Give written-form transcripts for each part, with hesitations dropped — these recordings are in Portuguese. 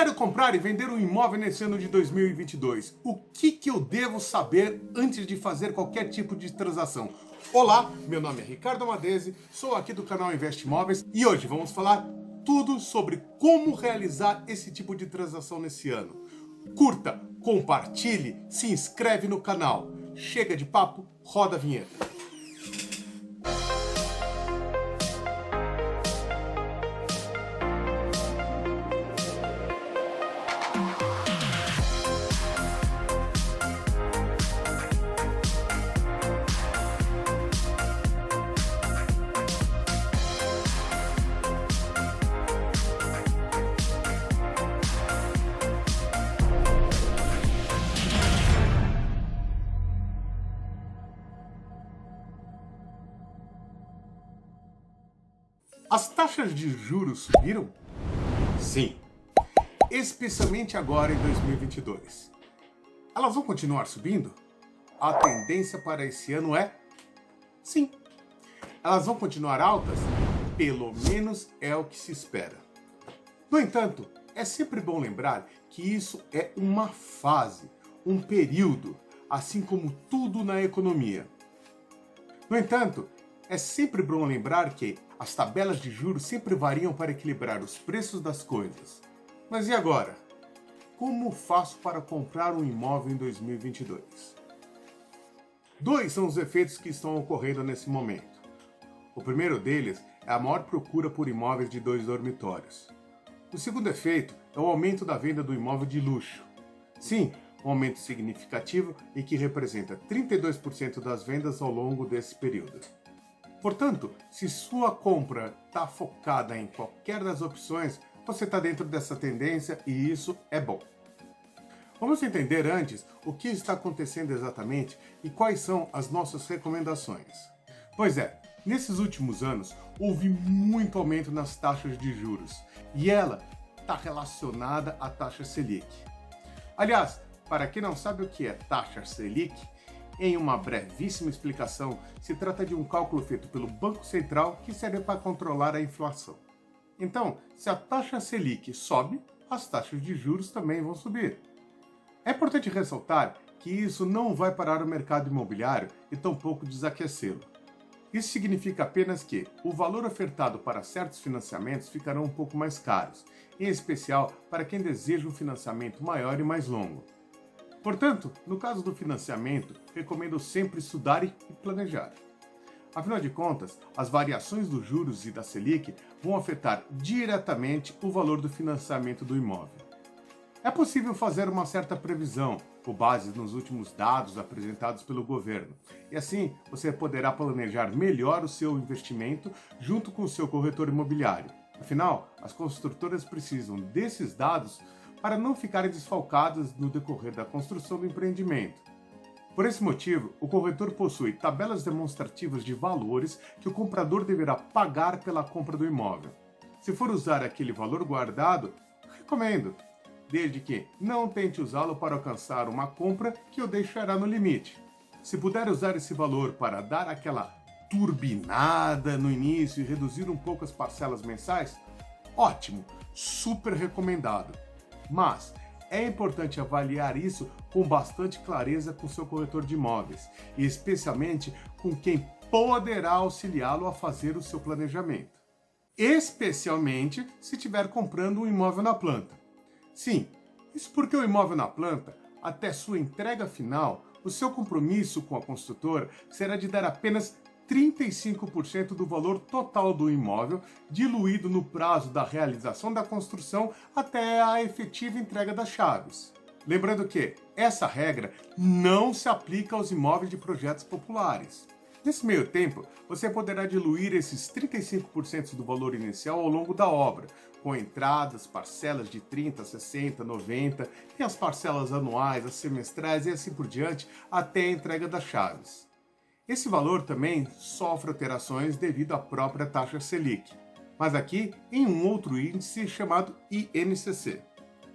Quero comprar e vender um imóvel nesse ano de 2022. O que eu devo saber antes de fazer qualquer tipo de transação? Olá, meu nome é Ricardo Madese, sou aqui do canal Investe Imóveis e hoje vamos falar tudo sobre como realizar esse tipo de transação nesse ano. Curta, compartilhe, se inscreve no canal. Chega de papo, roda a vinheta. As taxas de juros subiram? Sim, especialmente agora em 2022. Elas vão continuar subindo? A tendência para esse ano é sim. Elas vão continuar altas? Pelo menos é o que se espera. No entanto, é sempre bom lembrar que isso é uma fase, um período, assim como tudo na economia. No entanto, é sempre bom lembrar que as tabelas de juros sempre variam para equilibrar os preços das coisas. Mas e agora? Como faço para comprar um imóvel em 2022? Dois são os efeitos que estão ocorrendo nesse momento. O primeiro deles é a maior procura por imóveis de 2 dormitórios. O segundo efeito é o aumento da venda do imóvel de luxo. Sim, um aumento significativo e que representa 32% das vendas ao longo desse período. Portanto, se sua compra está focada em qualquer das opções, você está dentro dessa tendência e isso é bom. Vamos entender antes o que está acontecendo exatamente e quais são as nossas recomendações. Pois é, nesses últimos anos houve muito aumento nas taxas de juros e ela está relacionada à taxa Selic. Aliás, para quem não sabe o que é taxa Selic, em uma brevíssima explicação, se trata de um cálculo feito pelo Banco Central que serve para controlar a inflação. Então, se a taxa Selic sobe, as taxas de juros também vão subir. É importante ressaltar que isso não vai parar o mercado imobiliário e tampouco desaquecê-lo. Isso significa apenas que o valor ofertado para certos financiamentos ficarão um pouco mais caros, em especial para quem deseja um financiamento maior e mais longo. Portanto, no caso do financiamento, recomendo sempre estudar e planejar. Afinal de contas, as variações dos juros e da Selic vão afetar diretamente o valor do financiamento do imóvel. É possível fazer uma certa previsão, com base nos últimos dados apresentados pelo governo, e assim você poderá planejar melhor o seu investimento junto com o seu corretor imobiliário. Afinal, as construtoras precisam desses dados para não ficarem desfalcadas no decorrer da construção do empreendimento. Por esse motivo, o corretor possui tabelas demonstrativas de valores que o comprador deverá pagar pela compra do imóvel. Se for usar aquele valor guardado, recomendo, desde que não tente usá-lo para alcançar uma compra que o deixará no limite. Se puder usar esse valor para dar aquela turbinada no início e reduzir um pouco as parcelas mensais, ótimo, super recomendado. Mas é importante avaliar isso com bastante clareza com seu corretor de imóveis, e especialmente com quem poderá auxiliá-lo a fazer o seu planejamento. Especialmente se estiver comprando um imóvel na planta. Sim, isso porque o imóvel na planta, até sua entrega final, o seu compromisso com a construtora será de dar apenas 35% do valor total do imóvel, diluído no prazo da realização da construção até a efetiva entrega das chaves. Lembrando que essa regra não se aplica aos imóveis de projetos populares. Nesse meio tempo, você poderá diluir esses 35% do valor inicial ao longo da obra, com entradas, parcelas de 30, 60, 90 e as parcelas anuais, as semestrais e assim por diante, até a entrega das chaves. Esse valor também sofre alterações devido à própria taxa Selic, mas aqui em um outro índice chamado INCC.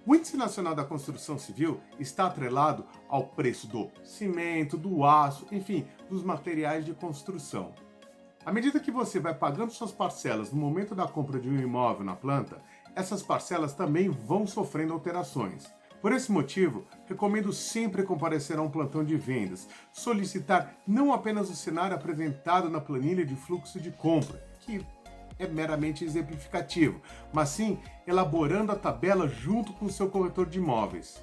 O Índice Nacional da Construção Civil está atrelado ao preço do cimento, do aço, enfim, dos materiais de construção. À medida que você vai pagando suas parcelas no momento da compra de um imóvel na planta, essas parcelas também vão sofrendo alterações. Por esse motivo, recomendo sempre comparecer a um plantão de vendas, solicitar não apenas o cenário apresentado na planilha de fluxo de compra, que é meramente exemplificativo, mas sim elaborando a tabela junto com o seu corretor de imóveis.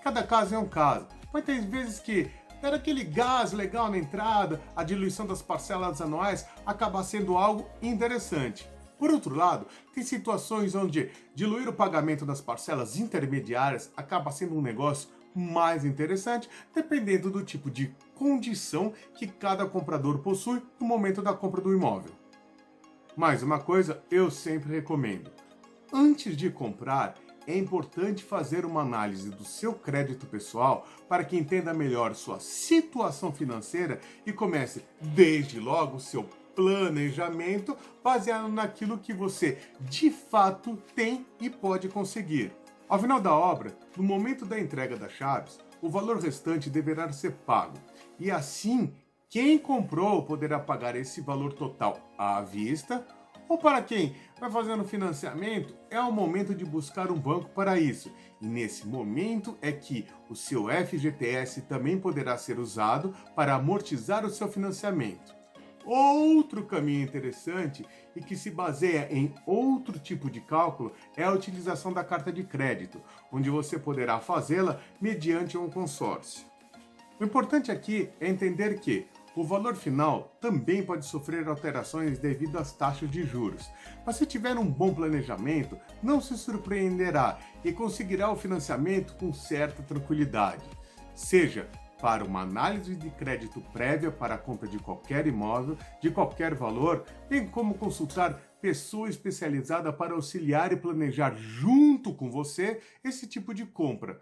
Cada caso é um caso. Pode ter vezes que dar aquele gás legal na entrada, a diluição das parcelas anuais acaba sendo algo interessante. Por outro lado, tem situações onde diluir o pagamento das parcelas intermediárias acaba sendo um negócio mais interessante, dependendo do tipo de condição que cada comprador possui no momento da compra do imóvel. Mais uma coisa eu sempre recomendo: antes de comprar, é importante fazer uma análise do seu crédito pessoal para que entenda melhor sua situação financeira e comece desde logo o seu planejamento baseado naquilo que você de fato tem e pode conseguir. Ao final da obra, no momento da entrega das chaves, o valor restante deverá ser pago e assim quem comprou poderá pagar esse valor total à vista, ou para quem vai fazendo financiamento, é o momento de buscar um banco para isso. E nesse momento é que o seu FGTS também poderá ser usado para amortizar o seu financiamento. Outro caminho interessante e que se baseia em outro tipo de cálculo é a utilização da carta de crédito, onde você poderá fazê-la mediante um consórcio. O importante aqui é entender que o valor final também pode sofrer alterações devido às taxas de juros, mas se tiver um bom planejamento, não se surpreenderá e conseguirá o financiamento com certa tranquilidade. Seja para uma análise de crédito prévia para a compra de qualquer imóvel, de qualquer valor, bem como consultar pessoa especializada para auxiliar e planejar junto com você esse tipo de compra.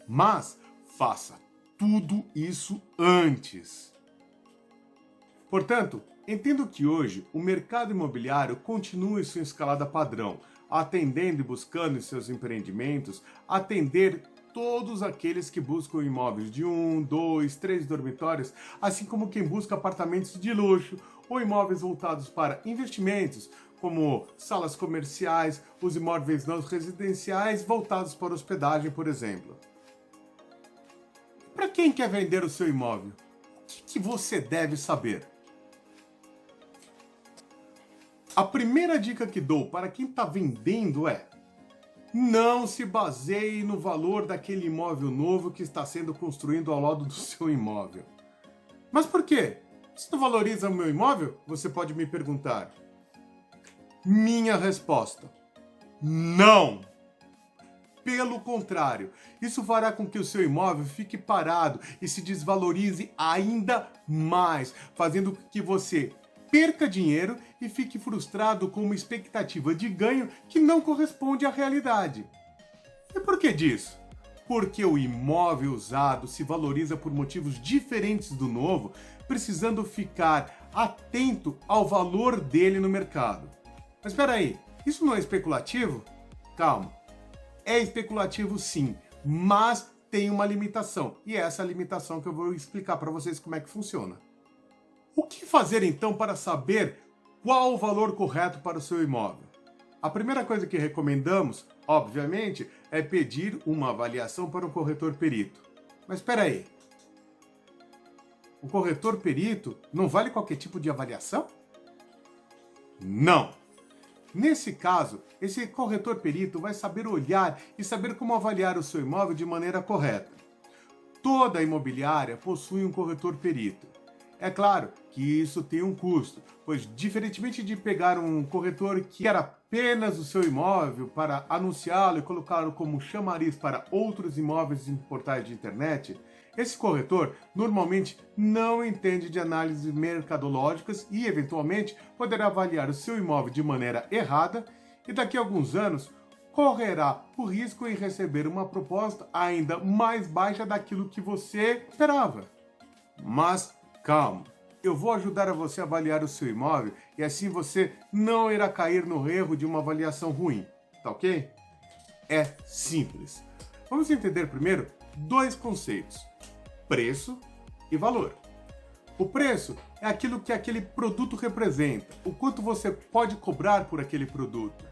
Mas faça tudo isso antes. Portanto, entendo que hoje o mercado imobiliário continua em sua escalada padrão, atendendo e buscando em seus empreendimentos, atender todos aqueles que buscam imóveis de 1, 2, 3 dormitórios, assim como quem busca apartamentos de luxo ou imóveis voltados para investimentos, como salas comerciais, os imóveis não residenciais voltados para hospedagem, por exemplo. Para quem quer vender o seu imóvel, o que você deve saber? A primeira dica que dou para quem está vendendo é: não se baseie no valor daquele imóvel novo que está sendo construído ao lado do seu imóvel. Mas por quê? Isso não valoriza o meu imóvel? Você pode me perguntar. Minha resposta: não! Pelo contrário, isso fará com que o seu imóvel fique parado e se desvalorize ainda mais, fazendo com que você perca dinheiro e fique frustrado com uma expectativa de ganho que não corresponde à realidade. E por que disso? Porque o imóvel usado se valoriza por motivos diferentes do novo, precisando ficar atento ao valor dele no mercado. Mas espera aí, isso não é especulativo? Calma, é especulativo sim, mas tem uma limitação, e é essa limitação que eu vou explicar para vocês como é que funciona. O que fazer então para saber qual o valor correto para o seu imóvel? A primeira coisa que recomendamos, obviamente, é pedir uma avaliação para um corretor perito. Mas espera aí, o corretor perito não vale qualquer tipo de avaliação? Não! Nesse caso, esse corretor perito vai saber olhar e saber como avaliar o seu imóvel de maneira correta. Toda imobiliária possui um corretor perito. É claro que isso tem um custo, pois diferentemente de pegar um corretor que quer apenas o seu imóvel para anunciá-lo e colocá-lo como chamariz para outros imóveis em portais de internet, esse corretor normalmente não entende de análises mercadológicas e, eventualmente, poderá avaliar o seu imóvel de maneira errada e daqui a alguns anos correrá o risco em receber uma proposta ainda mais baixa daquilo que você esperava. Mas calma, eu vou ajudar a você a avaliar o seu imóvel e assim você não irá cair no erro de uma avaliação ruim, tá ok? É simples. Vamos entender primeiro dois conceitos: preço e valor. O preço é aquilo que aquele produto representa, o quanto você pode cobrar por aquele produto.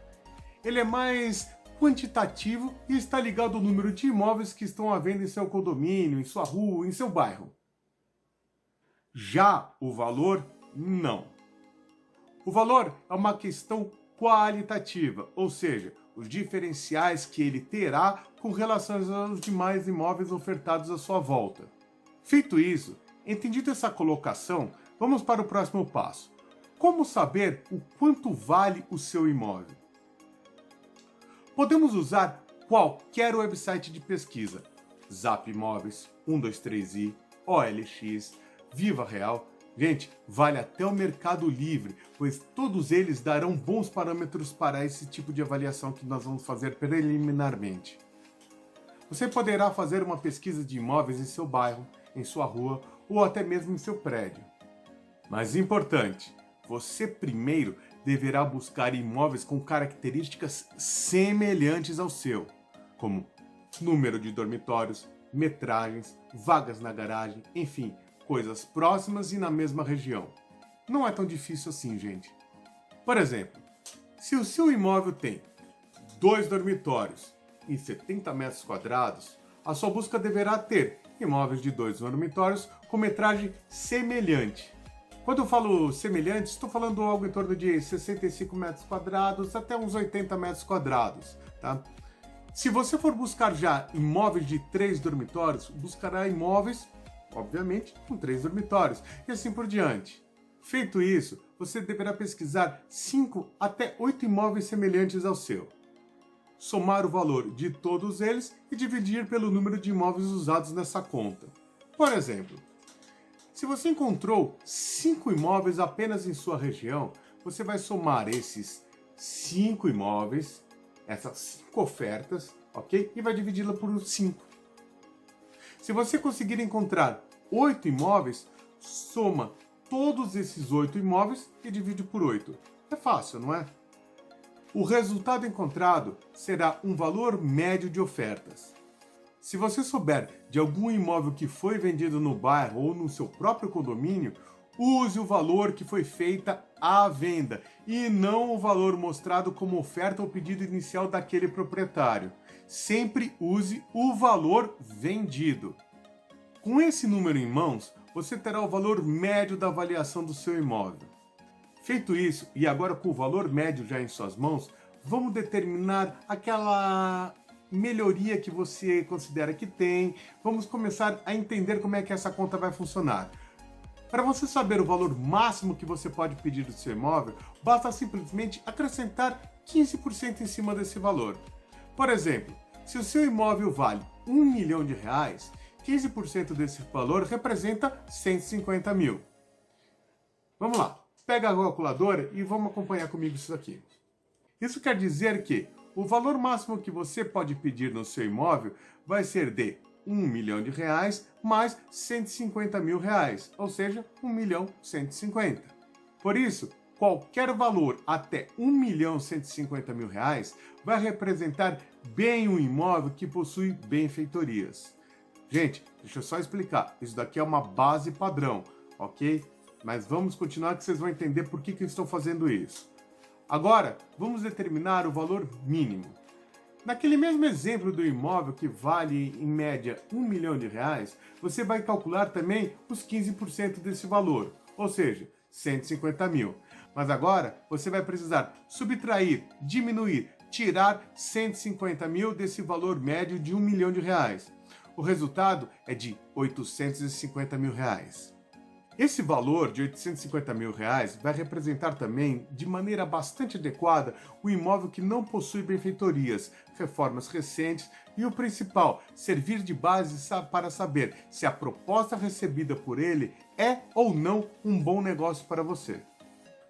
Ele é mais quantitativo e está ligado ao número de imóveis que estão à venda em seu condomínio, em sua rua, em seu bairro. Já o valor, não. O valor é uma questão qualitativa, ou seja, os diferenciais que ele terá com relação aos demais imóveis ofertados à sua volta. Feito isso, entendido essa colocação, vamos para o próximo passo. Como saber o quanto vale o seu imóvel? Podemos usar qualquer website de pesquisa, Zap Imóveis, 123i, OLX, Viva Real. Gente, vale até o Mercado Livre, pois todos eles darão bons parâmetros para esse tipo de avaliação que nós vamos fazer preliminarmente. Você poderá fazer uma pesquisa de imóveis em seu bairro, em sua rua ou até mesmo em seu prédio. Mas importante, você primeiro deverá buscar imóveis com características semelhantes ao seu, como número de dormitórios, metragens, vagas na garagem, enfim, coisas próximas e na mesma região. Não é tão difícil assim, gente. Por exemplo, se o seu imóvel tem 2 dormitórios e 70 metros quadrados, a sua busca deverá ter imóveis de 2 dormitórios com metragem semelhante. Quando eu falo semelhante, estou falando algo em torno de 65 metros quadrados até uns 80 metros quadrados, tá? Se você for buscar já imóveis de 3 dormitórios, buscará imóveis, obviamente, com 3 dormitórios e assim por diante. Feito isso, você deverá pesquisar 5 até 8 imóveis semelhantes ao seu. Somar o valor de todos eles e dividir pelo número de imóveis usados nessa conta. Por exemplo, se você encontrou 5 imóveis apenas em sua região, você vai somar esses 5 imóveis, essas 5 ofertas, ok? E vai dividi-la por 5. Se você conseguir encontrar 8 imóveis, soma todos esses 8 imóveis e divide por 8. É fácil, não é? O resultado encontrado será um valor médio de ofertas. Se você souber de algum imóvel que foi vendido no bairro ou no seu próprio condomínio, use o valor que foi feita à venda e não o valor mostrado como oferta ou pedido inicial daquele proprietário. Sempre use o valor vendido. Com esse número em mãos, você terá o valor médio da avaliação do seu imóvel. Feito isso, e agora com o valor médio já em suas mãos, vamos determinar aquela melhoria que você considera que tem. Vamos começar a entender como é que essa conta vai funcionar. Para você saber o valor máximo que você pode pedir do seu imóvel, basta simplesmente acrescentar 15% em cima desse valor. Por exemplo, se o seu imóvel vale R$ 1 milhão, 15% desse valor representa 150 mil. Vamos lá, pega a calculadora e vamos acompanhar comigo isso aqui. Isso quer dizer que o valor máximo que você pode pedir no seu imóvel vai ser de R$ 1 milhão mais 150 mil reais, ou seja, 1 milhão 150. Por isso, qualquer valor até 1 milhão 150 mil reais vai representar bem um imóvel que possui benfeitorias. Gente, deixa eu só explicar, isso daqui é uma base padrão, ok? Mas vamos continuar que vocês vão entender por que eu estou fazendo isso. Agora, vamos determinar o valor mínimo. Naquele mesmo exemplo do imóvel que vale em média R$ 1 milhão, você vai calcular também os 15% desse valor, ou seja, 150 mil. Mas agora você vai precisar subtrair, diminuir, tirar 150 mil desse valor médio de R$ 1 milhão. O resultado é de R$ 850 mil. Esse valor de R$ 850 mil vai representar também, de maneira bastante adequada, o imóvel que não possui benfeitorias, reformas recentes e o principal, servir de base para saber se a proposta recebida por ele é ou não um bom negócio para você.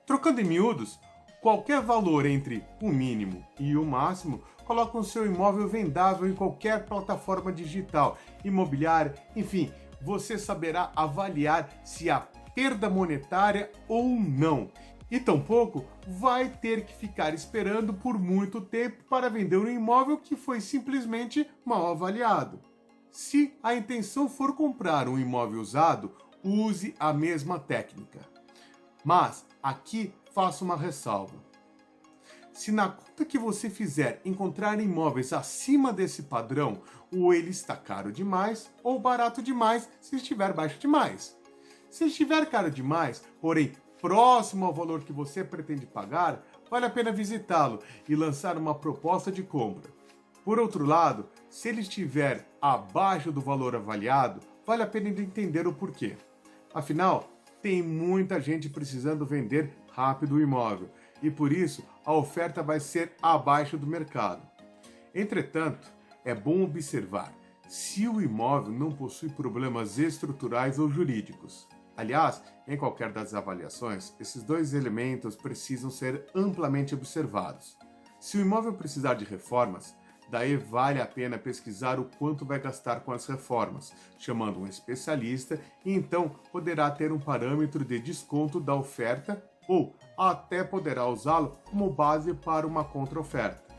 Trocando em miúdos, qualquer valor entre o mínimo e o máximo coloca o seu imóvel vendável em qualquer plataforma digital, imobiliária, enfim, você saberá avaliar se há perda monetária ou não. E tampouco vai ter que ficar esperando por muito tempo para vender um imóvel que foi simplesmente mal avaliado. Se a intenção for comprar um imóvel usado, use a mesma técnica. Mas aqui faço uma ressalva. Se na conta que você fizer encontrar imóveis acima desse padrão, ou ele está caro demais, ou barato demais se estiver baixo demais. Se estiver caro demais, porém próximo ao valor que você pretende pagar, vale a pena visitá-lo e lançar uma proposta de compra. Por outro lado, se ele estiver abaixo do valor avaliado, vale a pena entender o porquê. Afinal, tem muita gente precisando vender rápido o imóvel e por isso a oferta vai ser abaixo do mercado. Entretanto, é bom observar se o imóvel não possui problemas estruturais ou jurídicos. Aliás, em qualquer das avaliações, esses dois elementos precisam ser amplamente observados. Se o imóvel precisar de reformas, daí vale a pena pesquisar o quanto vai gastar com as reformas, chamando um especialista e então poderá ter um parâmetro de desconto da oferta ou até poderá usá-lo como base para uma contra-oferta.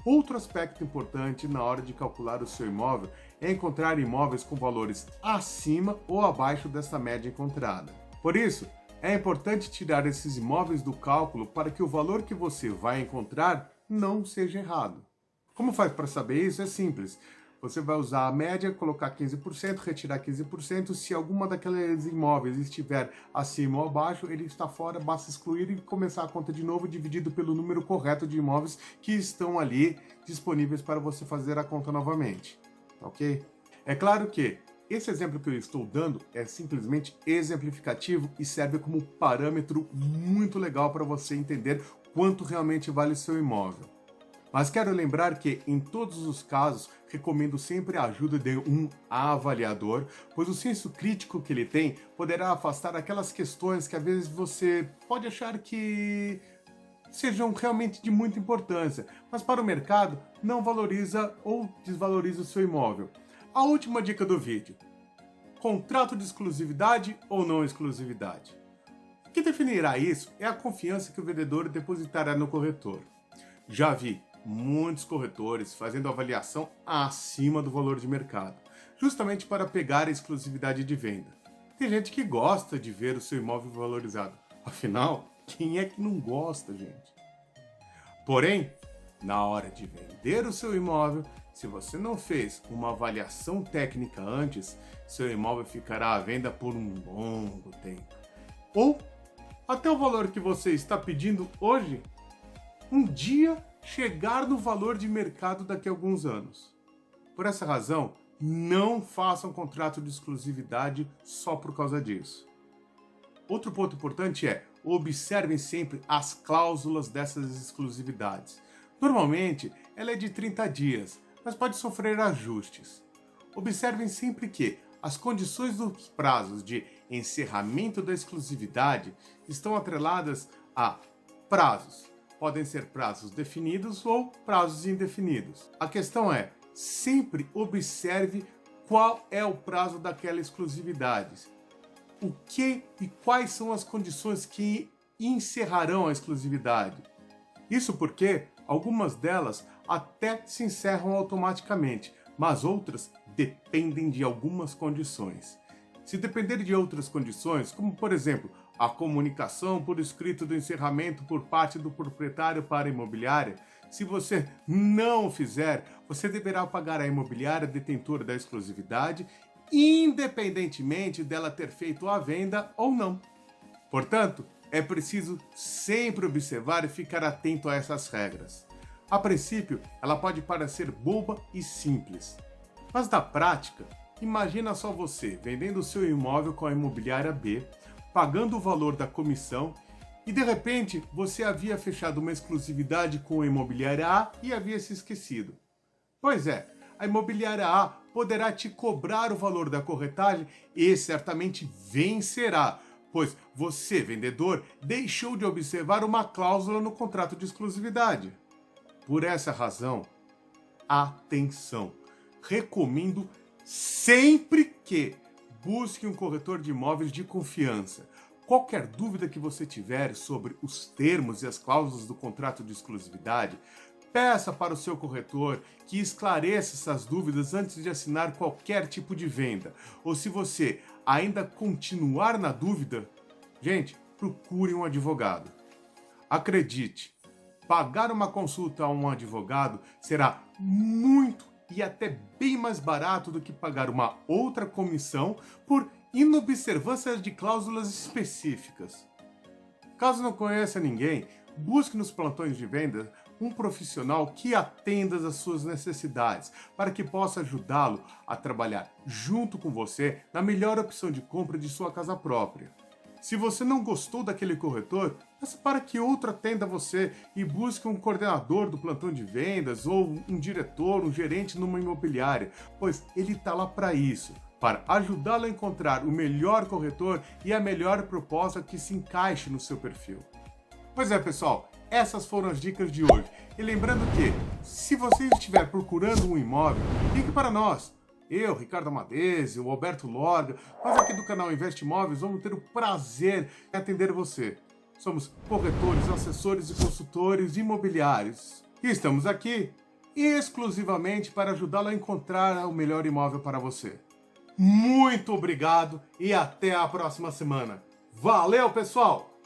Outro aspecto importante na hora de calcular o seu imóvel é encontrar imóveis com valores acima ou abaixo dessa média encontrada. Por isso, é importante tirar esses imóveis do cálculo para que o valor que você vai encontrar não seja errado. Como faz para saber isso? É simples. Você vai usar a média, colocar 15%, retirar 15%. Se alguma daqueles imóveis estiver acima ou abaixo, ele está fora, basta excluir e começar a conta de novo, dividido pelo número correto de imóveis que estão ali disponíveis para você fazer a conta novamente. Ok? É claro que esse exemplo que eu estou dando é simplesmente exemplificativo e serve como parâmetro muito legal para você entender quanto realmente vale seu imóvel. Mas quero lembrar que, em todos os casos, recomendo sempre a ajuda de um avaliador, pois o senso crítico que ele tem poderá afastar aquelas questões que às vezes você pode achar que sejam realmente de muita importância, mas para o mercado não valoriza ou desvaloriza o seu imóvel. A última dica do vídeo: contrato de exclusividade ou não exclusividade? O que definirá isso é a confiança que o vendedor depositará no corretor. Já vi muitos corretores fazendo avaliação acima do valor de mercado, justamente para pegar a exclusividade de venda. Tem gente que gosta de ver o seu imóvel valorizado. Afinal, quem é que não gosta, gente? Porém, na hora de vender o seu imóvel, se você não fez uma avaliação técnica antes, seu imóvel ficará à venda por um longo tempo. Ou até o valor que você está pedindo hoje, um dia chegar no valor de mercado daqui a alguns anos. Por essa razão, não façam contrato de exclusividade só por causa disso. Outro ponto importante é: observem sempre as cláusulas dessas exclusividades. Normalmente, ela é de 30 dias, mas pode sofrer ajustes. Observem sempre que as condições dos prazos de encerramento da exclusividade estão atreladas a prazos. Podem ser prazos definidos ou prazos indefinidos. A questão é: sempre observe qual é o prazo daquela exclusividade. O que e quais são as condições que encerrarão a exclusividade. Isso porque algumas delas até se encerram automaticamente, mas outras dependem de algumas condições. Se depender de outras condições, como por exemplo, a comunicação por escrito do encerramento por parte do proprietário para a imobiliária, se você não o fizer, você deverá pagar à imobiliária detentora da exclusividade, independentemente dela ter feito a venda ou não. Portanto, é preciso sempre observar e ficar atento a essas regras. A princípio, ela pode parecer boba e simples, mas na prática, imagina só você vendendo o seu imóvel com a imobiliária B, pagando o valor da comissão e de repente você havia fechado uma exclusividade com a imobiliária A e havia se esquecido. Pois é, a imobiliária A poderá te cobrar o valor da corretagem e certamente vencerá, pois você, vendedor, deixou de observar uma cláusula no contrato de exclusividade. Por essa razão, atenção! Recomendo sempre que busque um corretor de imóveis de confiança. Qualquer dúvida que você tiver sobre os termos e as cláusulas do contrato de exclusividade, peça para o seu corretor que esclareça essas dúvidas antes de assinar qualquer tipo de venda. Ou se você ainda continuar na dúvida, gente, procure um advogado. Acredite, pagar uma consulta a um advogado será muito e até bem mais barato do que pagar uma outra comissão por inobservância de cláusulas específicas. Caso não conheça ninguém, busque nos plantões de venda um profissional que atenda às suas necessidades, para que possa ajudá-lo a trabalhar junto com você na melhor opção de compra de sua casa própria. Se você não gostou daquele corretor, peça para que outro atenda você e busque um coordenador do plantão de vendas ou um diretor, um gerente numa imobiliária, pois ele está lá para isso, para ajudá-lo a encontrar o melhor corretor e a melhor proposta que se encaixe no seu perfil. Pois é, pessoal, essas foram as dicas de hoje. E lembrando que, se você estiver procurando um imóvel, ligue para nós. Eu, Ricardo Amadezi, o Alberto Lorga, nós aqui do canal Investe Imóveis vamos ter o prazer de atender você. Somos corretores, assessores e consultores imobiliários. E estamos aqui exclusivamente para ajudá-lo a encontrar o melhor imóvel para você. Muito obrigado e até a próxima semana. Valeu, pessoal!